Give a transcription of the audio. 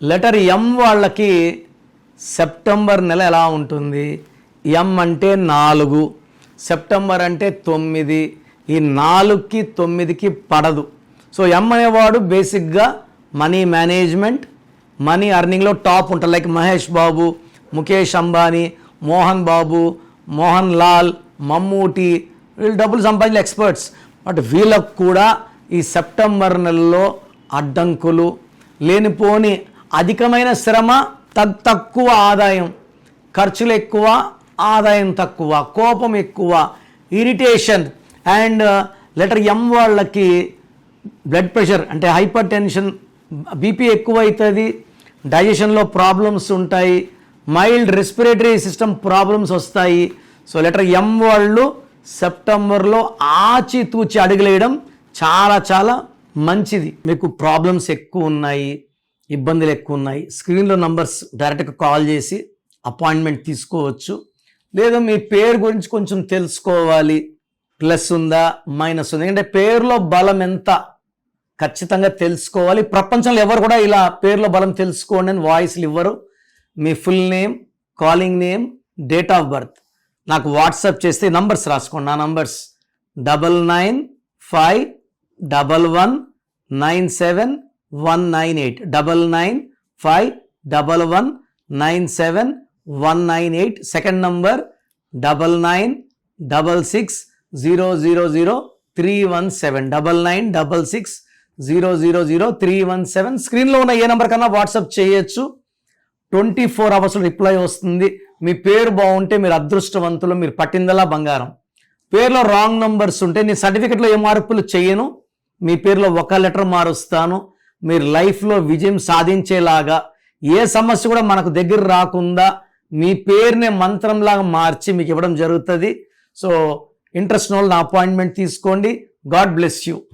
Letter M వాళ్ళకి September నెల ఎలా ఉంటుంది? ఎం అంటే 4, సెప్టెంబర్ అంటే 9. ఈ 4కి 9కి పడదు. సో ఎం అనేవాడు బేసిక్గా మనీ మేనేజ్మెంట్, మనీ అర్నింగ్లో టాప్ ఉంటారు. లైక్ మహేష్ బాబు, ముఖేష్ అంబానీ, మోహన్ బాబు, మోహన్ లాల్, మమ్మూటి, వీళ్ళు డబ్బులు సంపాదించిన ఎక్స్పర్ట్స్. బట్ వీళ్ళకు కూడా ఈ సెప్టెంబర్ నెలలో అడ్డంకులు, లేనిపోని అధికమైన శ్రమ, తక్కువ ఆదాయం, ఖర్చులు ఎక్కువ, ఆదాయం తక్కువ, కోపం ఎక్కువ, ఇరిటేషన్. అండ్ లెటర్ ఎం వాళ్ళకి బ్లడ్ ప్రెషర్ అంటే హైపర్ టెన్షన్, బీపీ ఎక్కువ అవుతుంది, డైజెషన్లో ప్రాబ్లమ్స్ ఉంటాయి, మైల్డ్ రెస్పిరేటరీ సిస్టమ్ ప్రాబ్లమ్స్ వస్తాయి. సో లెటర్ ఎం వాళ్ళు సెప్టెంబర్లో ఆచితూచి అడుగులేయడం చాలా చాలా మంచిది. మీకు ప్రాబ్లమ్స్ ఎక్కువ ఉన్నాయి, ఇబ్బందులు ఎక్కువ ఉన్నాయి, స్క్రీన్లో నంబర్స్ డైరెక్ట్గా కాల్ చేసి అపాయింట్మెంట్ తీసుకోవచ్చు. లేదా మీ పేరు గురించి కొంచెం తెలుసుకోవాలి, ప్లస్ ఉందా మైనస్ ఉందా, ఎందుకంటే పేరులో బలం ఎంత ఖచ్చితంగా తెలుసుకోవాలి. ప్రపంచంలో ఎవరు కూడా ఇలా పేరులో బలం తెలుసుకోండి అని వాయిస్లు ఇవ్వరు. మీ full name, calling name, date of birth నాకు వాట్సాప్ చేస్తే నంబర్స్ రాసుకోండి. నా నంబర్స్ 9951197198, 9951197198. Second number 9966000317, 9966000317. స్క్రీన్లో ఉన్న ఏ నెంబర్ కన్నా వాట్సాప్ చేయొచ్చు. 24 అవర్స్లో రిప్లై వస్తుంది. మీ పేరు బాగుంటే మీరు అదృష్టవంతులు, మీరు పట్టిందలా బంగారం. పేరులో రాంగ్ నంబర్స్ ఉంటే నేను సర్టిఫికెట్లో ఏ మార్పులు చేయను, మీ పేరులో ఒక లెటర్ మారుస్తాను. మీరు లైఫ్లో విజయం సాధించేలాగా, ఏ సమస్య కూడా మనకు దగ్గర రాకుండా మీ పేరునే మంత్రంలాగా మార్చి మీకు ఇవ్వడం జరుగుతుంది. సో ఇంట్రెస్ట్ ఉన్న వాళ్ళు నా అపాయింట్మెంట్ తీసుకోండి. God bless you.